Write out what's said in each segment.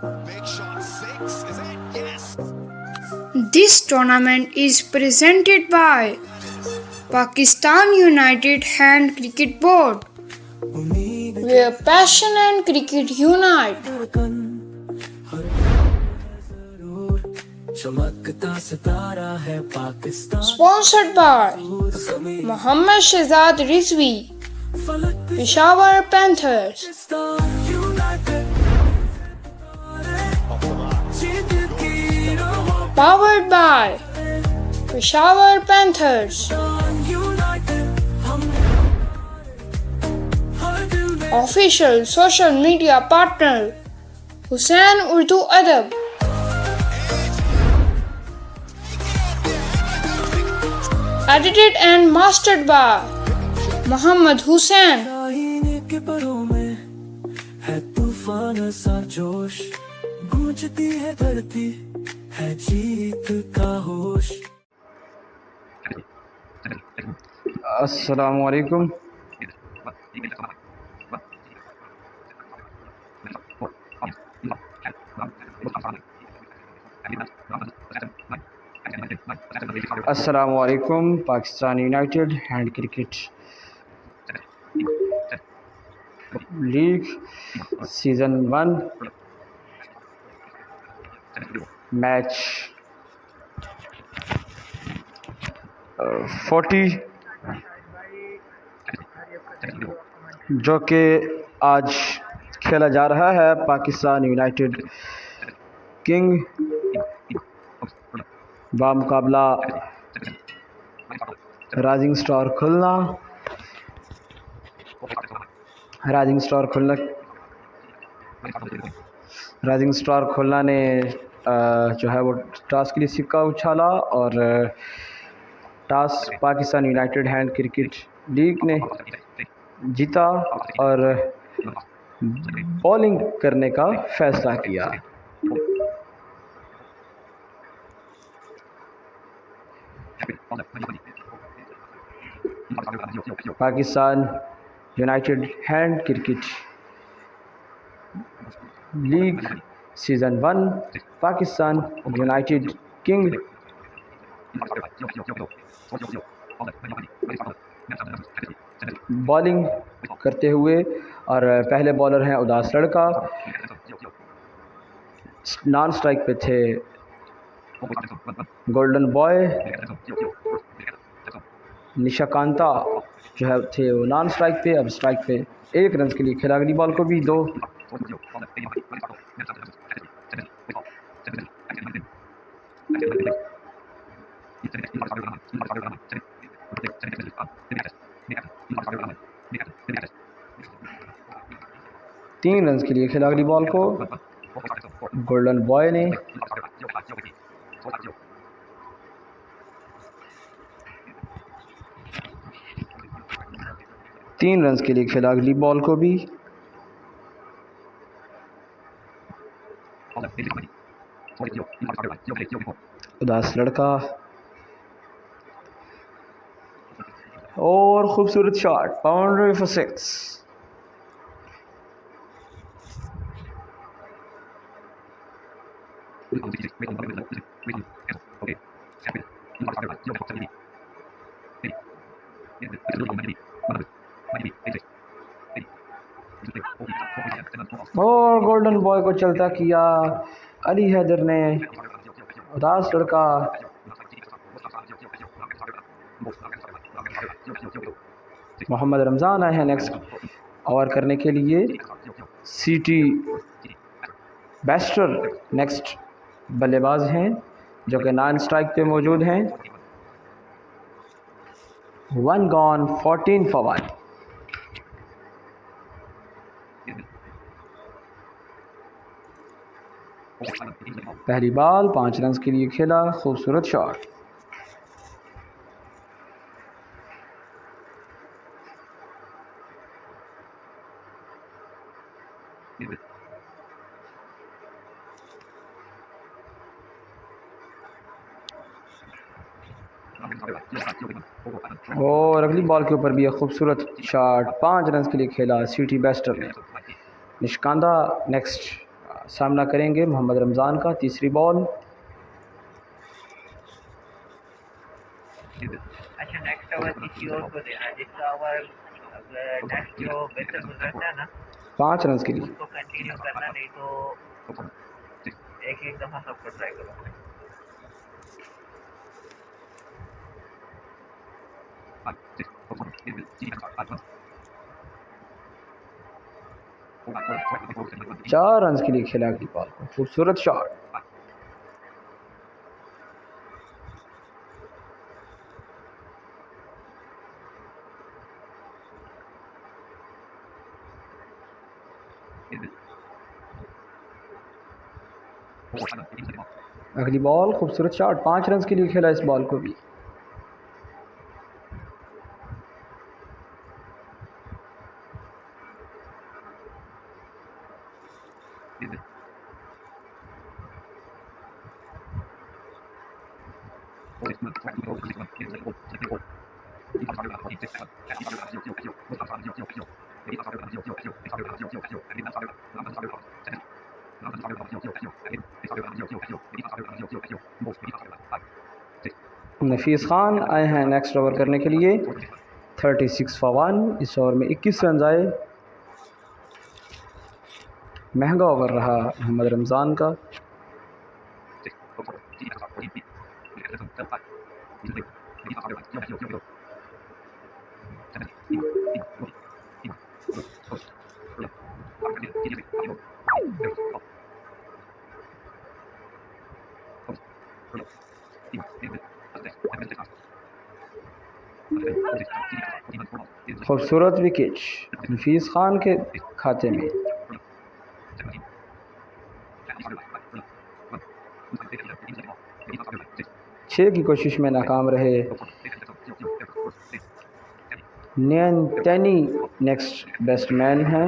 Big shot, six, is it? Yes. This tournament is presented by Pakistan United Hand Cricket Board, where passion and cricket unite. चमकता सितारा है Pakistan Sponsored by Mohammad Shehzad Rizvi, Peshawar Panthers. Powered by Peshawar Panthers. Official social media partner Hussain Urdu Adab. Edited and mastered by Muhammad Hussain. दाहिने के परों में है तूफान सा जोश गूंजती है धरती है जीत का होश अस्सलामु अलैकुम। अस्सलामु अलैकुम। Pakistan United Hand Cricket League season 1 match 40 जो कि आज खेला जा रहा है पाकिस्तान यूनाइटेड किंग बामुकाबला Rising Star Khulna. Rising Star Khulna ने जो है वो टॉस के लिए सिक्का उछाला और toss Pakistan United Hand Cricket league ने जीता और बॉलिंग करने का फैसला किया। Pakistan United Hand Cricket League season 1 Pakistan United king bowling करते हुए और पहले बॉलर हैं उदास लड़का, नॉन स्ट्राइक पे थे गोल्डन बॉय, निशाकांता जो है थे वो नॉन स्ट्राइक पे। अब स्ट्राइक पे 1 रन के लिए खेला, अगली बॉल को भी 2। तीन रन के लिए खेला अगली बॉल को गोल्डन बॉय ने। तीन रन के लिए खेला अगली बॉल को भी। उदास लड़का और खूबसूरत शॉट, बाउंड्री फॉर 6। और गोल्डन बॉय को चलता किया अली हैदर ने। उदास लड़का मोहम्मद रमज़ान आए हैं नेक्स्ट ओवर करने के लिए। सीटी बेस्टर नेक्स्ट बल्लेबाज हैं जो कि नॉन स्ट्राइक पे मौजूद हैं। 1 गॉन 14 फॉर 1। पहली बॉल 5 रन के लिए खेला, खूबसूरत शॉट। और अगली बॉल के ऊपर भी एक खूबसूरत शॉट, 5 रन के लिए खेला सीटी बेस्टर ने। निशाकांता नेक्स्ट सामना करेंगे मोहम्मद रमज़ान का। तीसरी बॉल, अच्छा नेक्स्ट ओवर किसी और को देना है, जिसका ओवर नेक्स्ट जो बेहतर गुजरता है ना 5 रन के लिए। उसको कंटिन्यू करना, नहीं तो एक एक दफा सबको ट्राई करो। चार रन के लिए खेला अगली बॉल को। खूबसूरत शॉट, अगली बॉल खूबसूरत शॉट। 5 रन के लिए खेला इस बॉल को भी। नफीस खान आए हैं नेक्स्ट ओवर करने के लिए। 36 फॉर 1। इस ओवर में 21 रन आए। महंगा ओवर रहा मोहम्मद रमज़ान का। खूबसूरत विकेट नफीस खान के खाते में। छः की कोशिश में नाकाम रहे। नैन टैनी नेक्स्ट बेस्ट मैन हैं।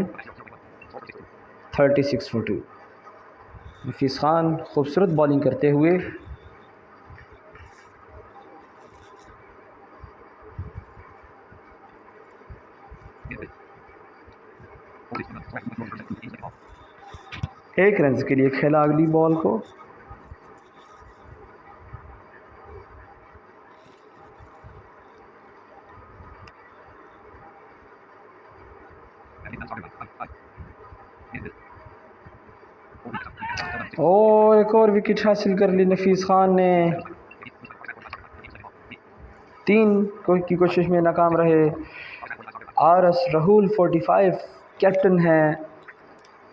36 फॉर 2। नफीस खान खूबसूरत बॉलिंग करते हुए। एक रन के लिए खेला अगली बॉल को। और एक और विकेट हासिल कर ली नफीस खान ने। 3 की कोशिश में नाकाम रहे। RS राहुल 45 कैप्टन हैं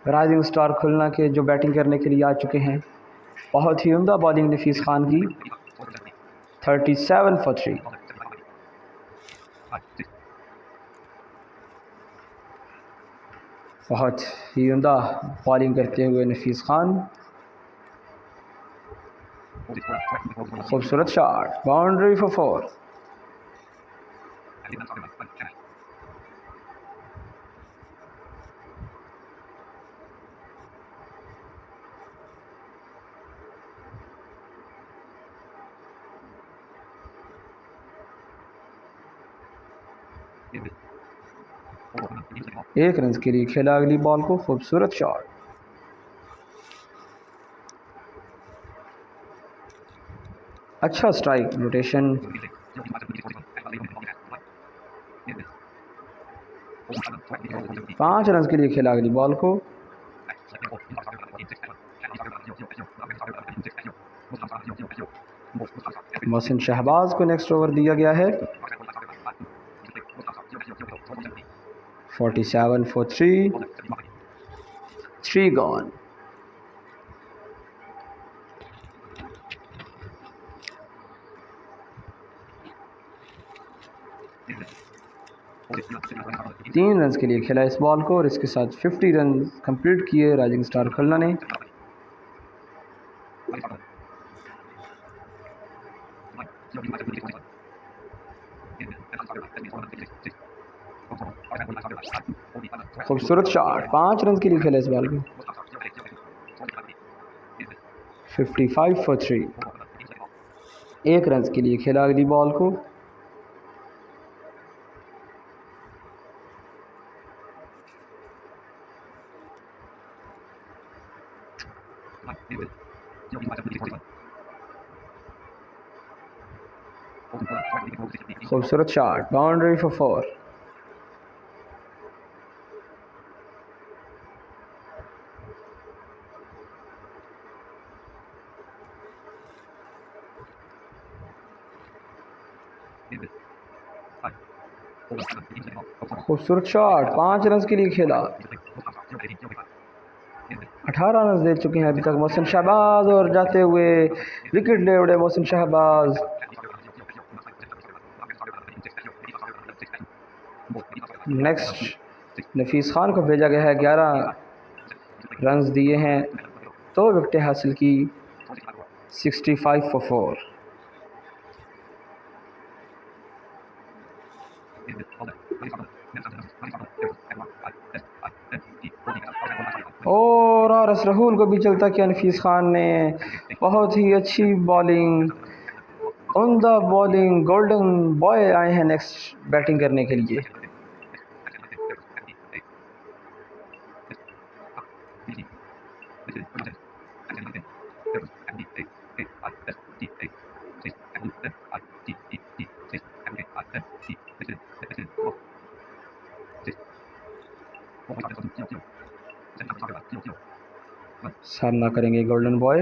राइजिंग स्टार खुलना के, जो बैटिंग करने के लिए आ चुके हैं। बहुत ही उम्दा बॉलिंग नफीस खान की। 37 फॉर 3। बहुत ही उम्दा बॉलिंग करते हुए नफीस खान। खूबसूरत शॉट, बाउंड्री फॉर 4। एक रन के लिए खेला अगली बॉल को। खूबसूरत शॉट, अच्छा स्ट्राइक रोटेशन। 5 रन के लिए खेला अगली बॉल को। मोहसिन शहबाज को नेक्स्ट ओवर दिया गया है। 47 फॉर 3। 3 गॉन। तीन रन के लिए खेला इस बॉल को और इसके साथ 50 रन कंप्लीट किए राइजिंग स्टार खुलना ने। खूबसूरत शॉट, 5 रन के लिए खेला इस बॉल को। 55 फॉर 3। एक रन के लिए खेला अगली बॉल को। खूबसूरत शॉट, बाउंड्री फॉर 4। खूबसूरत शॉट, 5 रन के लिए खेला। 18 रन दे चुके हैं अभी तक मोहसिन शहबाज, और जाते हुए विकेट ले उड़े मोहसिन शहबाज। नेक्स्ट नफीस खान को भेजा गया है, 11 रन दिए हैं, 2 विकेटें हासिल की, 65 फॉर 4। और आरएस राहुल को भी चलता किया नफीस खान ने। बहुत ही अच्छी बॉलिंग, उम्दा बॉलिंग, गोल्डन बॉय आए हैं नेक्स्ट बैटिंग करने के लिए। सामना करेंगे गोल्डन बॉय।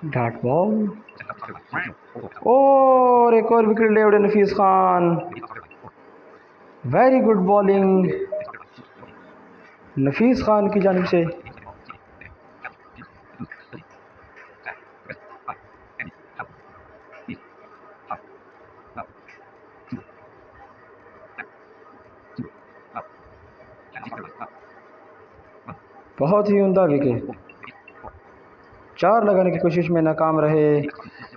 डॉट बॉल, और एक और विकेट ले उड़े नफीस खान। वेरी गुड बॉलिंग नफीस खान की जानिब से। बहुत ही उम्दा विकेट, 4 लगाने की कोशिश में नाकाम रहे।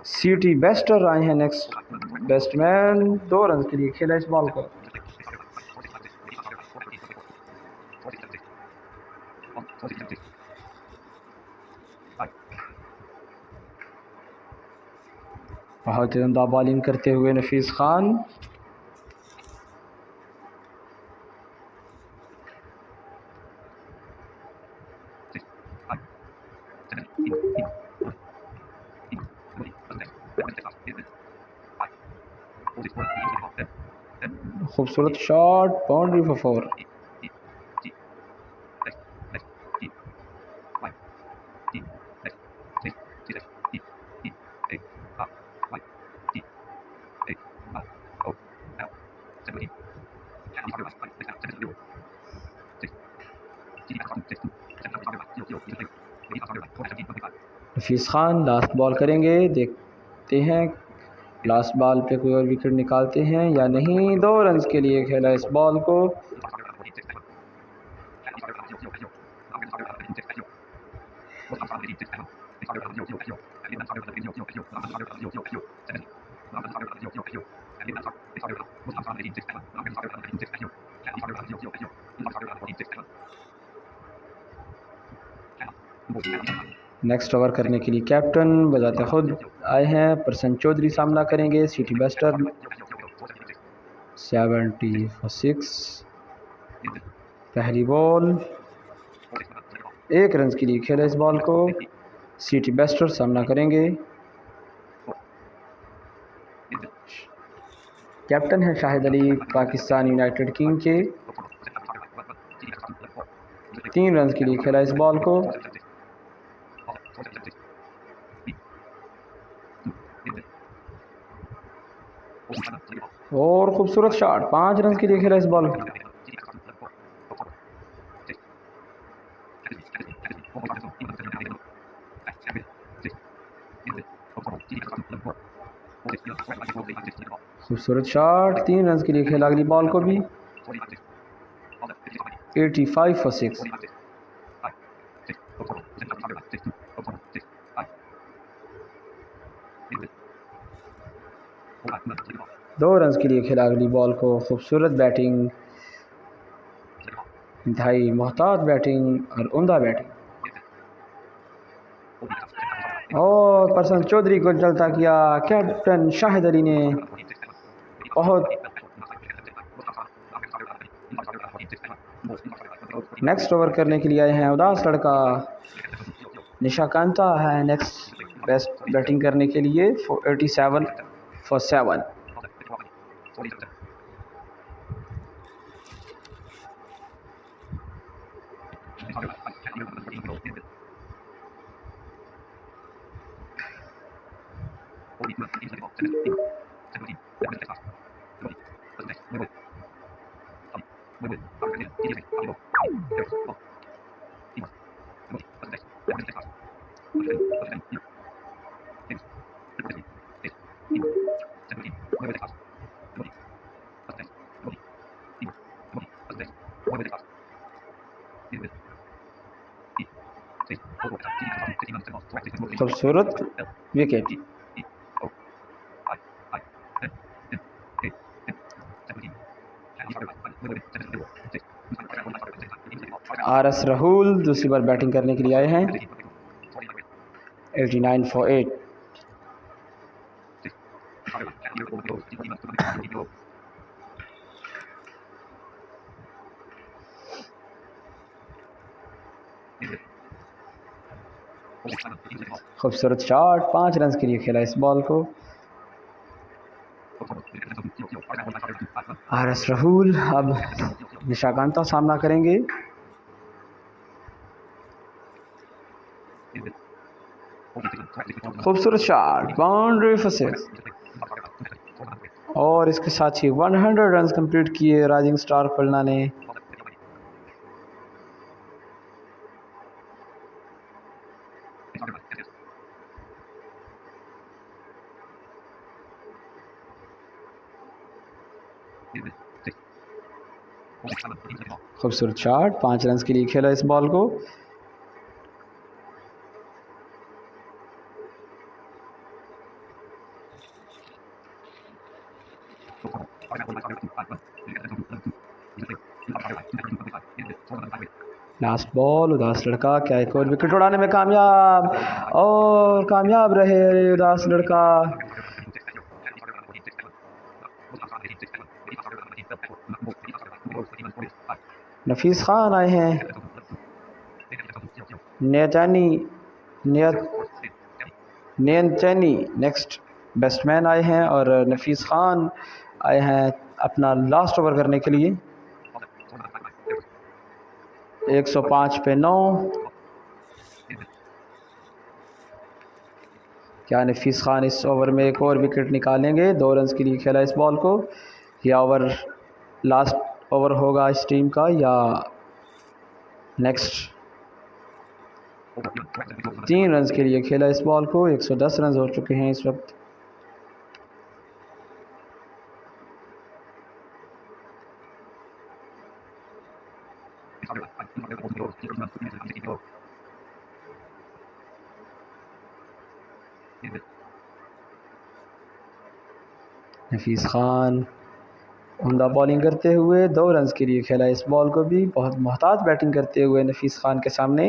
सीटी बेस्टर आए हैं नेक्स्ट बैट्समैन, 2 रन के लिए खेला इस बॉल को। बहुत ही उम्दा बॉलिंग करते हुए नफीस खान। खूबसूरत shot, boundary for 4। Nafees Khan last ball करेंगे, देखते हैं लास्ट बॉल पे कोई और विकेट निकालते हैं या नहीं। 2 रन के लिए खेला इस बॉल को। नेक्स्ट ओवर करने के लिए कैप्टन बजाते खुद आए हैं प्रसन्न चौधरी, सामना करेंगे सिटी बेस्टर। 70 फॉर 6। पहली बॉल, 1 रन के लिए खेला इस बॉल को। सिटी बेस्टर सामना करेंगे। कैप्टन है शाहिद अली, पाकिस्तान यूनाइटेड किंग के। 3 रन के लिए खेला इस बॉल को। और खूबसूरत शॉट, 5 रन के लिए खेला इस बॉल को। खूबसूरत शॉट, 3 रन के लिए खेला अगली बॉल को भी। 85 फॉर 6। दो रन के लिए खेला अगली बॉल को। खूबसूरत बैटिंग, इंतहाई मोहतात बैटिंग और उम्दा बैटिंग। और प्रसन्न चौधरी को चलता किया कैप्टन शाहिद अली ने। बहुत नेक्स्ट ओवर करने के लिए आए हैं उदास लड़का निशाकांता है नेक्स्ट बेस्ट बैटिंग करने के लिए 87 फॉर 7। खूबसूरत विकेट। RS राहुल दूसरी बार बैटिंग करने के लिए आए हैं 89 फॉर 8। खूबसूरत शॉट 5 रन के लिए खेला इस बॉल को। RS राहुल अब निशाकांता सामना करेंगे। खूबसूरत शॉट बाउंड्री फॉर 6 और इसके साथ ही 100 रन कंप्लीट किए राइजिंग स्टार खुलना ने। खूबसूरत शॉट 5 रन के लिए खेला इस बॉल को। लास्ट बॉल उदास लड़का क्या एक और विकेट उड़ाने में कामयाब और कामयाब रहे उदास लड़का। नफीस खान आए हैं नयनचैनी नेक्स्ट बैट्समैन आए हैं और नफीस खान आए हैं अपना लास्ट ओवर करने के लिए। 105 पे 9। क्या नफीस खान इस ओवर में एक और विकेट निकालेंगे? 2 रन के लिए खेला इस बॉल को। यह ओवर लास्ट ओवर होगा इस टीम का या नेक्स्ट? 3 रन के लिए खेला इस बॉल को। 110 रन हो चुके हैं इस वक्त। नफीस खान उम्दा बॉलिंग करते हुए 2 रन के लिए खेला इस बॉल को भी। बहुत मोहतात बैटिंग करते हुए नफीस खान के सामने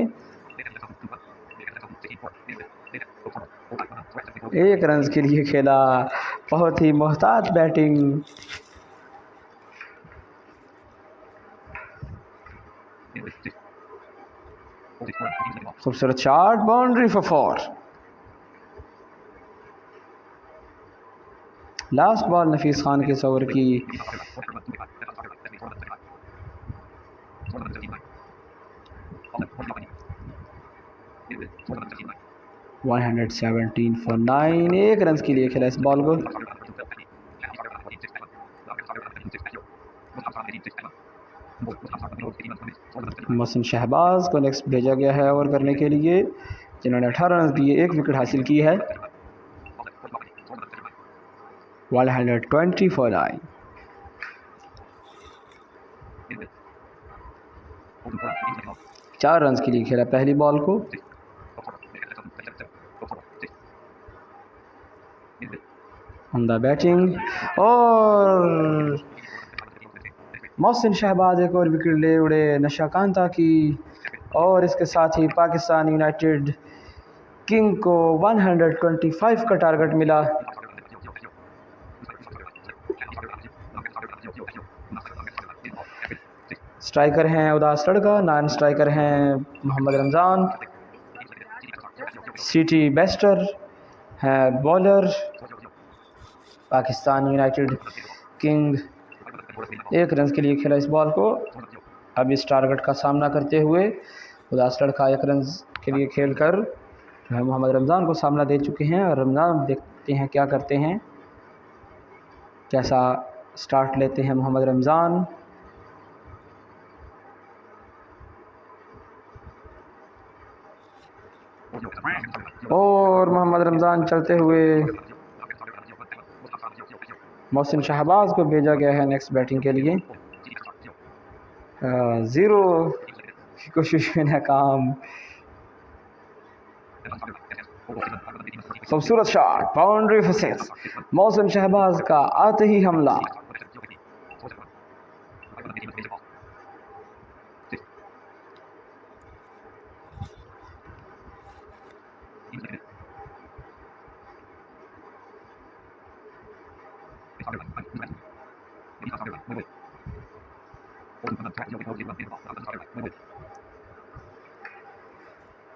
1 रन के लिए खेला। बहुत ही मोहतात बैटिंग। खूबसूरत shot boundary for 4। Last ball Nafees Khan के इस ओवर की। One 117 for 9। 1 रन के लिए खेला इस बॉल को। मोहसिन शहबाज को नेक्स्ट भेजा गया है ओवर करने के लिए, जिन्होंने 18 रन दिए, 1 विकेट हासिल की है। 120 फॉर 9। चार रन के लिए खेला पहली बॉल को। उम्दा बैटिंग और मोहसिन शहबाज एक और विकेट ले उड़े निशाकांता की। और इसके साथ ही पाकिस्तान यूनाइटेड किंग को 125 का टारगेट मिला। स्ट्राइकर हैं उदास लड़का, नॉन स्ट्राइकर हैं मोहम्मद रमज़ान, सिटी बेस्टर है bowler. Pakistan United king 1 run के लिए खेला इस बॉल को। अब इस टारगेट का सामना करते हुए उदास लड़का 1 रन के लिए खेलकर जो है मोहम्मद रमज़ान को सामना दे चुके हैं। और रमज़ान देखते हैं क्या करते हैं, कैसा स्टार्ट लेते हैं मोहम्मद रमज़ान। और मोहम्मद रमज़ान चलते हुए मोहसिन शहबाज को भेजा गया है नेक्स्ट बैटिंग के लिए। 0 की कोशिश में नाकाम। खूबसूरत shot, boundary four 6। Mohsin Shahbaz का आते ही हमला।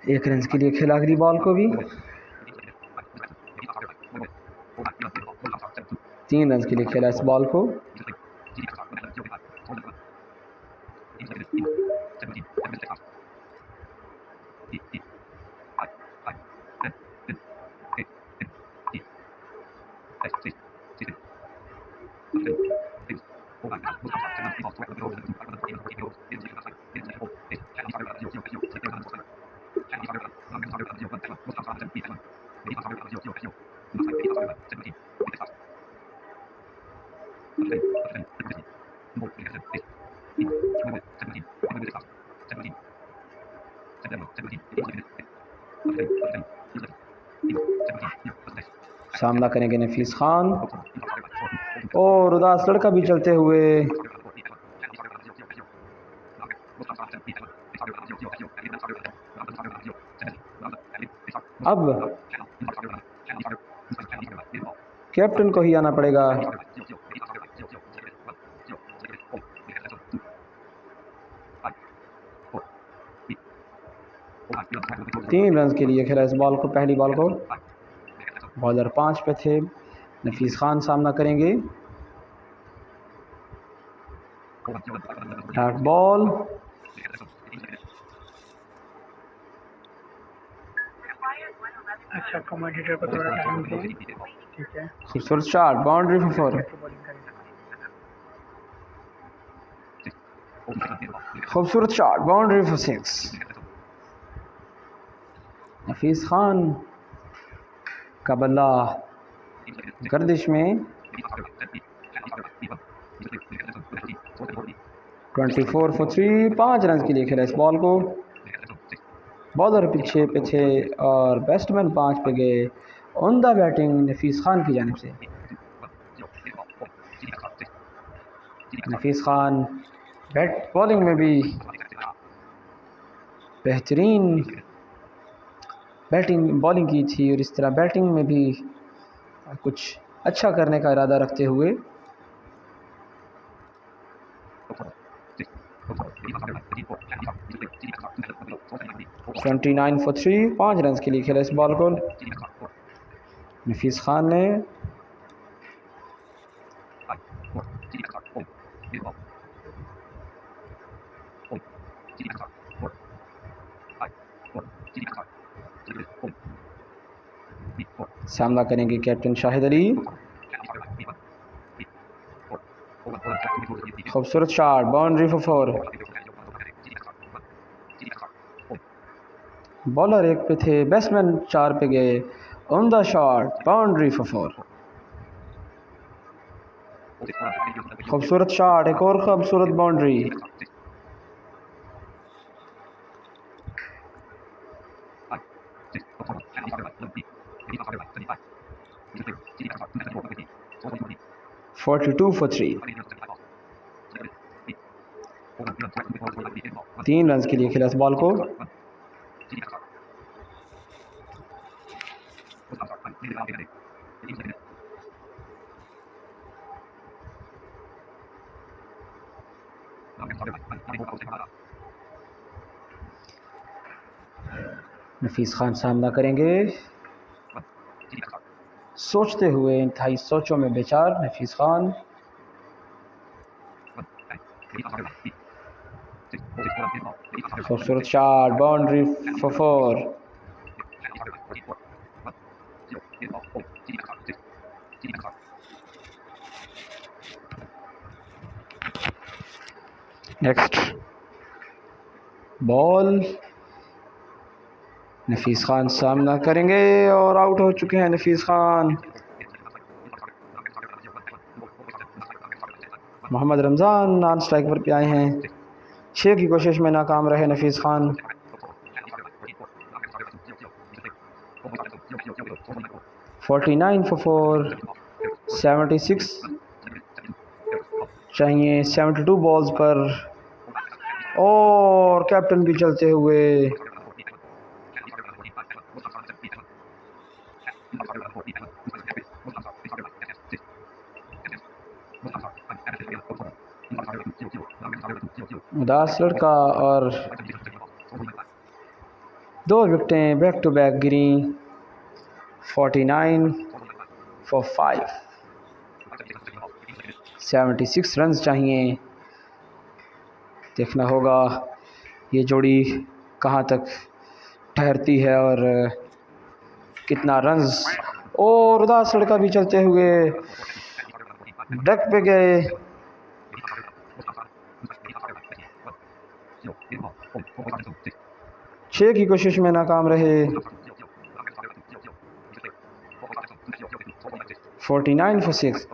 एक रन के लिए खेला अगली बॉल को भी। 3 रन के लिए खेला इस बॉल को। सामना करेंगे नफीस खान और उदास लड़का भी चलते हुए। अब कैप्टन को ही आना पड़ेगा। तीन रन के लिए खेला इस बॉल को, पहली बॉल को। बॉलर 5 पे थे, नफीस खान सामना करेंगे। डॉट बॉल, अच्छा कमेंटेटर को थोड़ा टाइम दें, ठीक है। खूबसूरत शॉट, बाउंड्री फॉर 4। खूबसूरत शॉट, बाउंड्री फॉर 6। नफीस खान का बल्ला गर्दिश में। 24 फॉर 3, 5 रन के लिए खेला इस बॉल को। बॉलर पीछे पे थे और बैट्समैन 5 पे गए। उम्दा बैटिंग नफीस खान की जानिब से। नफीस खान बॉलिंग में भी बेहतरीन बॉलिंग की थी और इस तरह बैटिंग में भी कुछ अच्छा करने का इरादा रखते हुए। $29 for 3, 5 रन के लिए खेला इस बॉल को नफीस खान ने। सामना करेंगे कैप्टन शाहिद अली। खूबसूरत शॉट, बाउंड्री फॉर 4। बॉलर 1 पे थे, बैट्समैन 4 पे गए। उम्दा शॉट, बाउंड्री फॉर 4। खूबसूरत शॉट, एक और खूबसूरत बाउंड्री। $42 for 3, 3 रन के लिए खेला इस बॉल को। नफीस खान सामना करेंगे, सोचते हुए, इंतहाई सोचों में बेचार नफीस खान। खूबसूरत shot, boundary for 4। Next ball, Nafees Khan सामना करेंगे और आउट हो चुके हैं नफीस खान। मोहम्मद रमज़ान नॉन स्ट्राइक पर पे आए हैं। 6 की कोशिश में नाकाम रहे नफीस खान। 49 फॉर 4, 76 चाहिए 72 बॉल्स पर, और कैप्टन भी चलते हुए। उदास लड़का और 2 विकेटें बैक टू बैक गिरी। 49 फॉर 5, 76 रन्स चाहिए। देखना होगा ये जोड़ी कहाँ तक ठहरती है और कितना रन्स। और उदास लड़का भी चलते हुए डेक पे गए। छः की कोशिश में नाकाम रहे। 49 फॉर 6,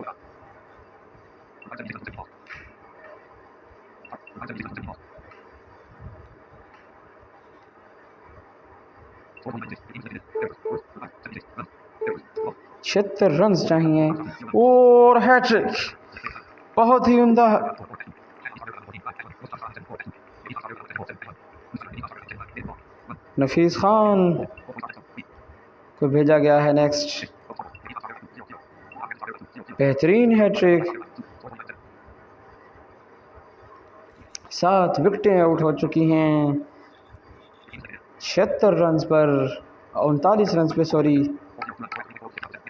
छिहत्तर रन्स चाहिए और हैट्रिक, बहुत ही उम्दा। नफीस खान को भेजा गया है नेक्स्ट। बेहतरीन हैट्रिक, 7 विकेटें आउट हो चुकी हैं। 76 रन्स पर, 39 रन्स पे सॉरी,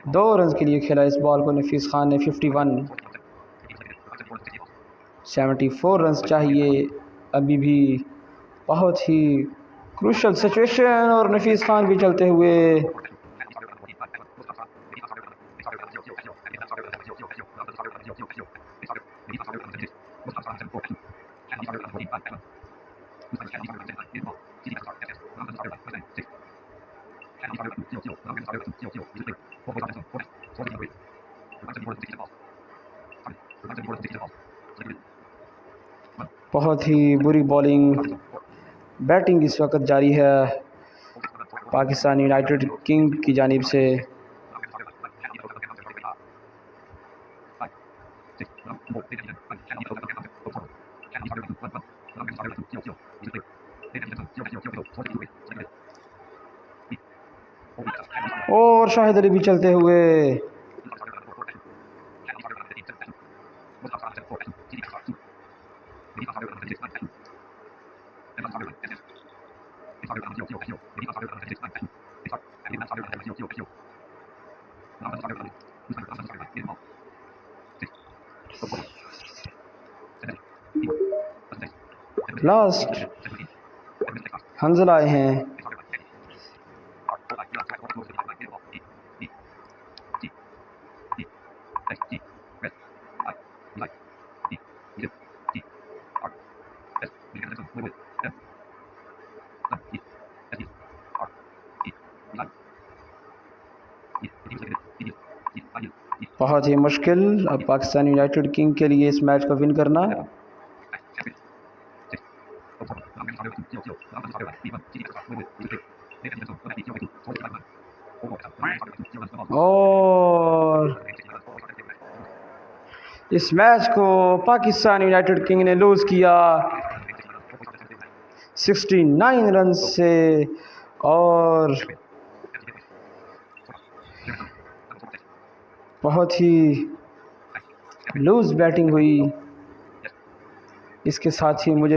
2 रन्स के लिए खेला इस बॉल को नफीस खान ने। 51, 74 रन्स चाहिए अभी भी। बहुत ही क्रूशल सिचुएशन और नफीस खान भी चलते हुए। बहुत ही बुरी बॉलिंग, बैटिंग इस वक्त जारी है पाकिस्तान यूनाइटेड किंग की जानिब से। और शाहिद अली भी चलते हुए। लास्ट हंजल आए हैं। बहुत ही मुश्किल अब पाकिस्तान यूनाइटेड किंग के लिए इस मैच को विन करना। और इस मैच को पाकिस्तान यूनाइटेड किंग ने लूज़ किया 69 रन से। और बहुत ही लूज़ बैटिंग हुई। इसके साथ ही मुझे